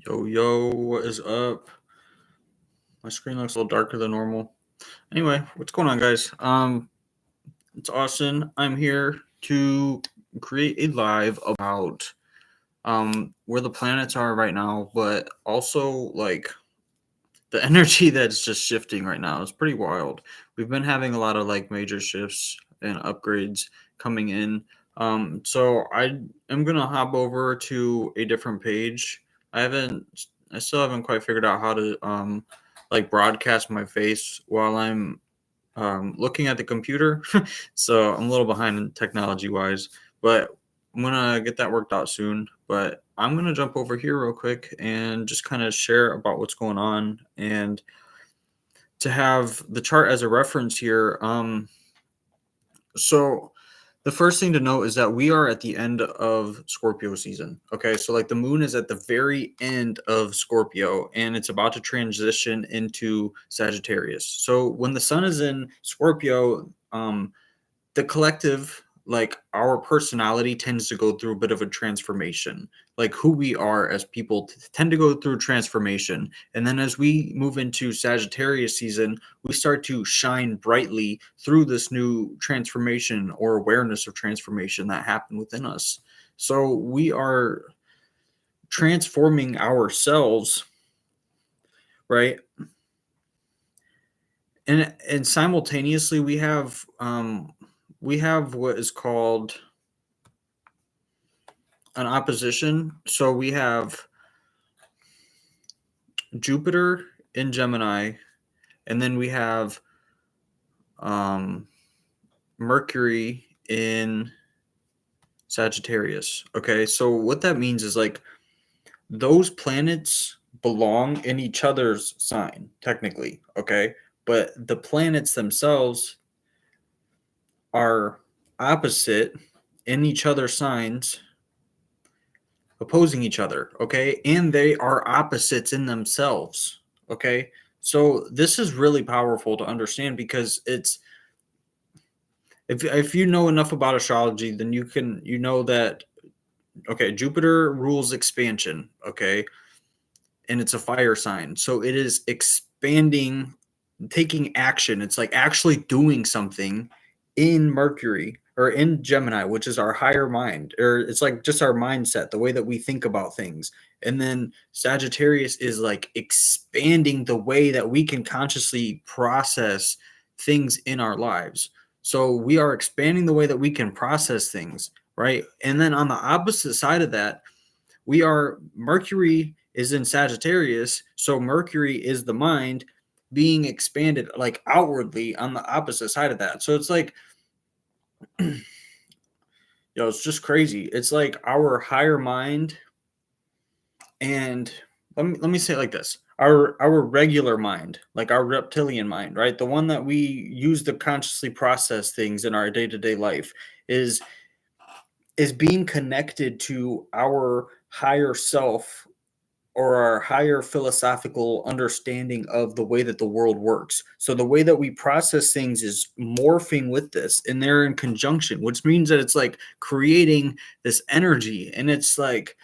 Yo, what is up? My screen looks a little darker than normal. Anyway, what's going on, guys? It's Austin. I'm here to create a live about where the planets are right now, but also like the energy that's just shifting right now. It's pretty wild. We've been having a lot of like major shifts and upgrades coming in. So I am gonna hop over to a different page. I still haven't quite figured out how to like broadcast my face while I'm looking at the computer. So I'm a little behind technology wise, but I'm gonna get that worked out soon. But I'm gonna jump over here real quick and just kind of share about what's going on and to have the chart as a reference here. So the first thing to note is that we are at the end of Scorpio season. Okay. So, like, the moon is at the very end of Scorpio and it's about to transition into Sagittarius. So, when the sun is in Scorpio, the collective, like our personality, tends to go through a bit of a transformation. Like, who we are as people tend to go through transformation. And then as we move into Sagittarius season, we start to shine brightly through this new transformation or awareness of transformation that happened within us. So we are transforming ourselves, right? And simultaneously we have what is called an opposition. So we have Jupiter in Gemini, and then we have um, Mercury in Sagittarius. Okay, so what that means is like those planets belong in each other's sign, technically. Okay, but the planets themselves are opposite in each other's signs, opposing each other, okay? And they are opposites in themselves, okay? So this is really powerful to understand because it's if you know enough about astrology, then you know that okay, Jupiter rules expansion, okay? And it's a fire sign. So it is expanding, taking action. It's like actually doing something in Mercury or in Gemini, which is our higher mind, or it's like just our mindset, the way that we think about things. And then Sagittarius is like expanding the way that we can consciously process things in our lives. So we are expanding the way that we can process things, right? And then on the opposite side of that, we are Mercury is in Sagittarius, so Mercury is the mind being expanded like outwardly on the opposite side of that. So it's like it's just crazy. It's like our higher mind and let me say it like this. Our regular mind, like our reptilian mind, right? The one that we use to consciously process things in our day-to-day life is being connected to our higher self or our higher philosophical understanding of the way that the world works. So the way that we process things is morphing with this and they're in conjunction, which means that it's like creating this energy and it's like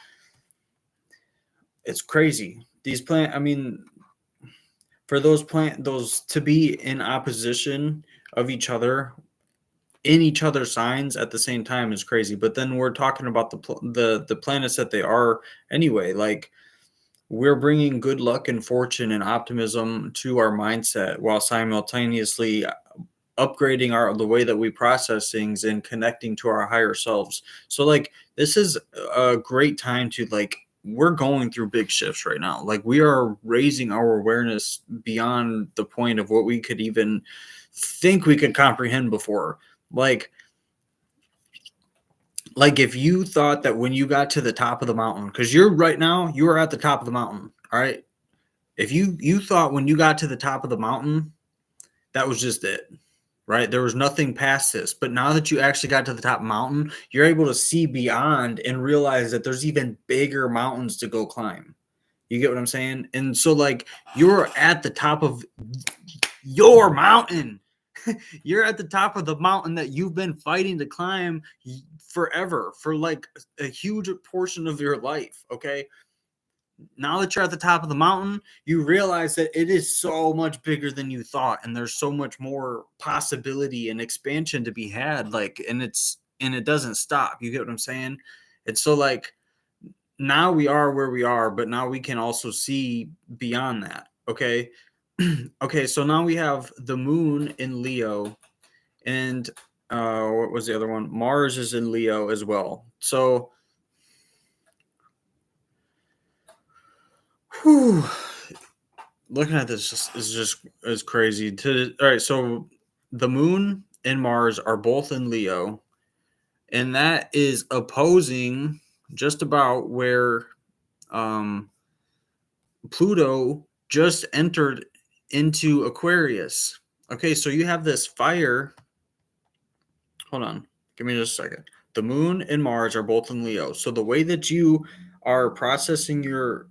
it's crazy. I mean, for those to be in opposition of each other in each other's signs at the same time is crazy. But then we're talking about the planets that they are anyway, like we're bringing good luck and fortune and optimism to our mindset while simultaneously upgrading the way that we process things and connecting to our higher selves. So like this is a great time to like we're going through big shifts right now. Like we are raising our awareness beyond the point of what we could even think we could comprehend before. Like if you thought that when you got to the top of the mountain, because you're right now, you are at the top of the mountain, all right? If you thought when you got to the top of the mountain, that was just it, right? There was nothing past this. But now that you actually got to the top mountain, you're able to see beyond and realize that there's even bigger mountains to go climb. You get what I'm saying? And so like you're at the top of your mountain. You're at the top of the mountain that you've been fighting to climb forever for like a huge portion of your life, okay? now that you're at the top of the mountain, you realize that it is so much bigger than you thought, and there's so much more possibility and expansion to be had. Like, and it doesn't stop. You get what I'm saying? It's so like now we are where we are, but now we can also see beyond that. Okay. Okay, so now we have the moon in Leo, and what was the other one? Mars is in Leo as well. So whew, looking at this is crazy. All right, so the moon and Mars are both in Leo, and that is opposing just about where um, Pluto just entered into Aquarius. Okay, so you have this fire. Hold on, give me just a second. The moon and Mars are both in Leo, so the way that you are processing your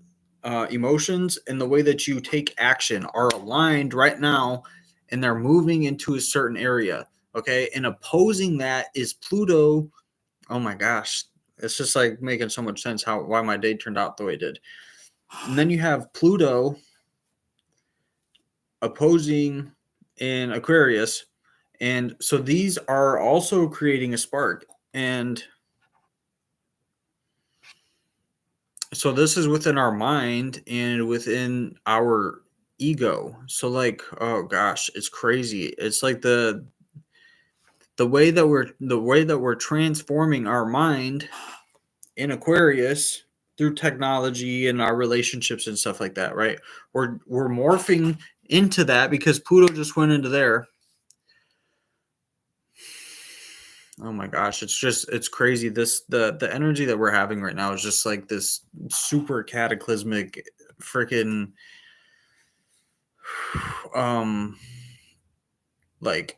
emotions and the way that you take action are aligned right now, and they're moving into a certain area. Okay, and opposing that is Pluto. Oh my gosh, it's just like making so much sense why my day turned out the way it did. And then you have Pluto opposing in Aquarius, and so these are also creating a spark. And so this is within our mind and within our ego. So like, oh gosh, it's crazy. It's like the way that we're transforming our mind in Aquarius through technology and our relationships and stuff like that, right? We're morphing into that because Pluto just went into there. Oh my gosh, it's crazy. The energy that we're having right now is just like this super cataclysmic freaking like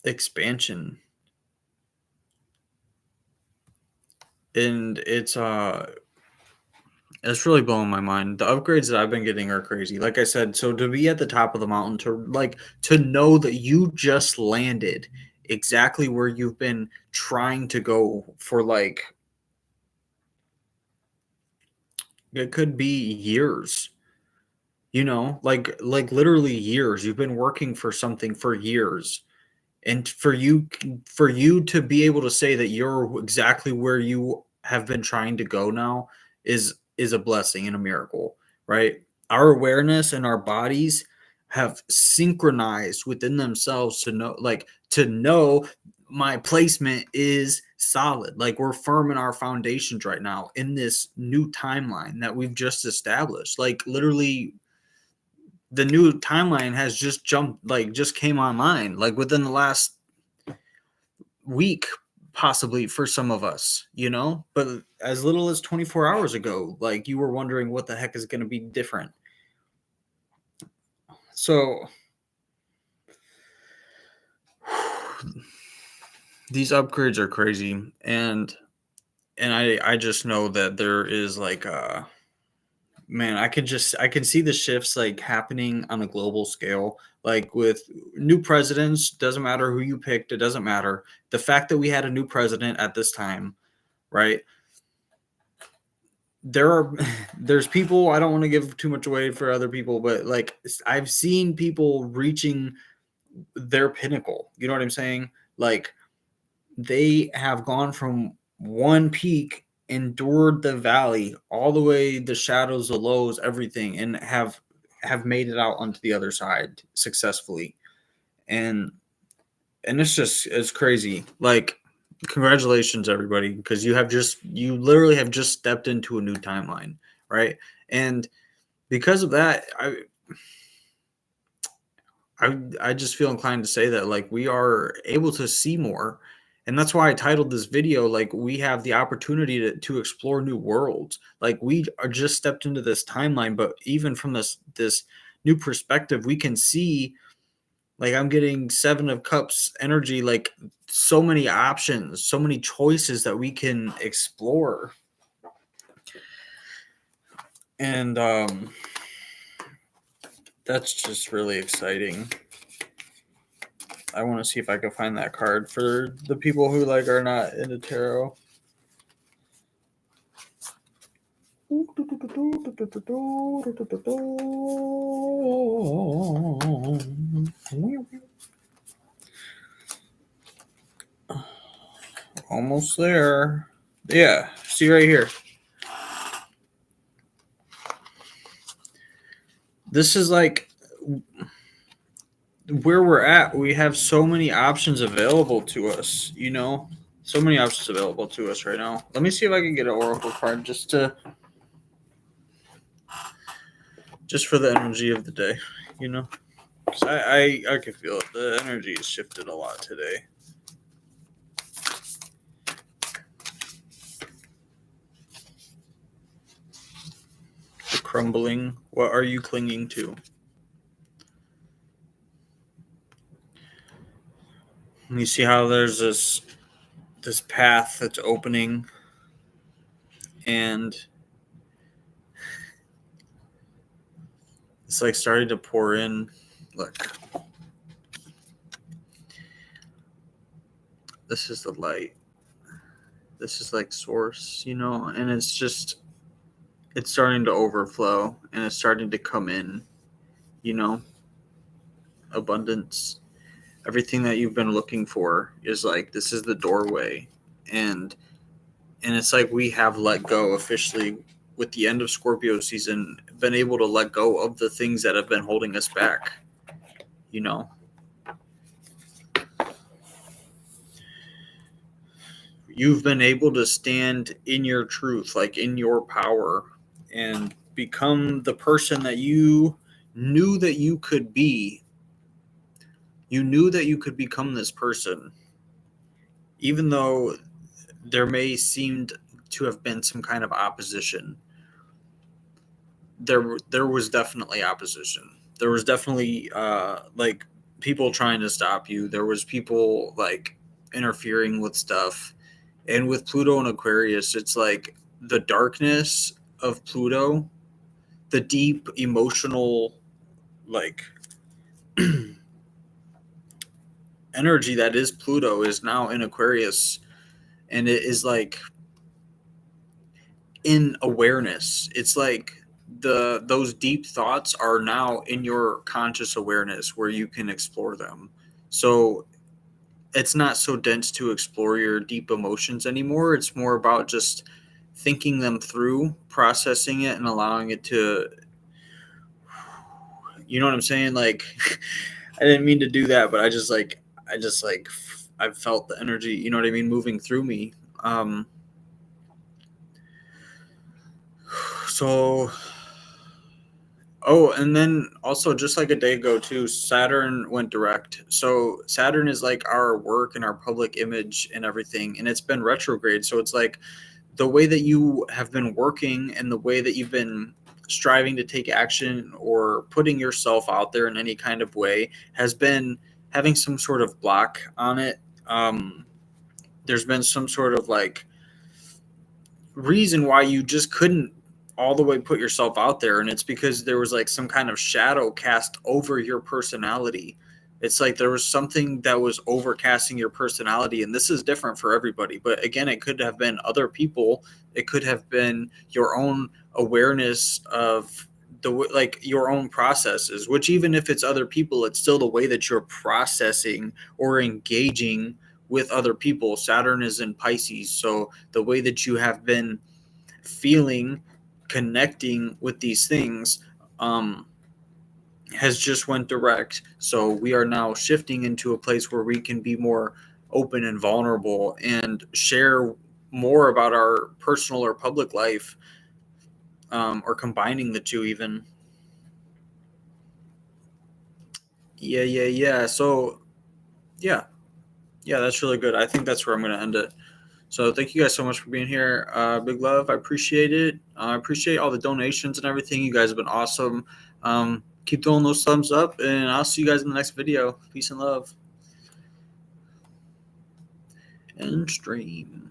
expansion. And it's really blowing my mind. The upgrades that I've been getting are crazy. Like I said, so to be at the top of the mountain, to know that you just landed exactly where you've been trying to go for, like, it could be years. Like literally years. You've been working for something for years. And for you to be able to say that you're exactly where you have been trying to go now is a blessing and a miracle, right? Our awareness and our bodies have synchronized within themselves to know my placement is solid. Like, we're firm in our foundations right now in this new timeline that we've just established. Like, literally, the new timeline has just just came online, like, within the last week, possibly, for some of us, but as little as 24 hours ago, like, you were wondering what the heck is going to be different. So these upgrades are crazy, and I just know that there is like man, I can see the shifts like happening on a global scale, like with new presidents. Doesn't matter who you picked, it doesn't matter. The fact that we had a new president at this time, right? There's people, I don't want to give too much away for other people, but like, I've seen people reaching their pinnacle. You know what I'm saying? Like, they have gone from one peak, endured the valley, all the way, the shadows, the lows, everything, and have made it out onto the other side successfully. And it's crazy. Like, congratulations, everybody, because you literally have just stepped into a new timeline, right? And because of that, I just feel inclined to say that, like, we are able to see more. And that's why I titled this video, like, we have the opportunity to explore new worlds. Like, we are just stepped into this timeline, but even from this new perspective, we can see, like, I'm getting Seven of Cups energy, like, so many options, so many choices that we can explore. And that's just really exciting. I want to see if I can find that card for the people who, like, are not into tarot. Almost there. Yeah, see right here. This is like where we're at. We have so many options available to us, you know? So many options available to us right now. Let me see if I can get an oracle card just for the energy of the day, you know? 'Cause I can feel it. The energy has shifted a lot today. The crumbling. What are you clinging to? And you see how there's this path that's opening, and it's like starting to pour in. Look, this is the light. This is like source, you know, and it's starting to overflow and it's starting to come in, you know, abundance. Everything that you've been looking for is like, this is the doorway. And it's like we have let go officially with the end of Scorpio season, been able to let go of the things that have been holding us back, you know. You've been able to stand in your truth, like in your power, and become the person that you knew that you could be. You knew that you could become this person, even though there may seem to have been some kind of opposition. There was definitely opposition. There was definitely like people trying to stop you. There was people like interfering with stuff. And with Pluto and Aquarius, it's like the darkness of Pluto, the deep emotional like energy that is Pluto is now in Aquarius, and it is like in awareness. It's like those deep thoughts are now in your conscious awareness where you can explore them. So it's not so dense to explore your deep emotions anymore. It's more about just thinking them through, processing it, and allowing it to, you know what I'm saying? Like, I didn't mean to do that, but I felt the energy, you know what I mean, moving through me. So, oh, and then also just like a day ago too, Saturn went direct. So Saturn is like our work and our public image and everything, and it's been retrograde. So it's like the way that you have been working and the way that you've been striving to take action or putting yourself out there in any kind of way has been having some sort of block on it. There's been some sort of like reason why you just couldn't all the way put yourself out there, and it's because there was like some kind of shadow cast over your personality. It's like there was something that was overcasting your personality, and this is different for everybody, but again, it could have been other people. It could have been your own awareness of like your own processes, which even if it's other people, it's still the way that you're processing or engaging with other people. Saturn is in Pisces, so the way that you have been feeling, connecting with these things, has just went direct. So we are now shifting into a place where we can be more open and vulnerable and share more about our personal or public life, or combining the two even. Yeah. So yeah, that's really good. I think that's where I'm going to end it. So thank you guys so much for being here. Big love. I appreciate it. I appreciate all the donations and everything. You guys have been awesome. Keep throwing those thumbs up, and I'll see you guys in the next video. Peace and love. And stream.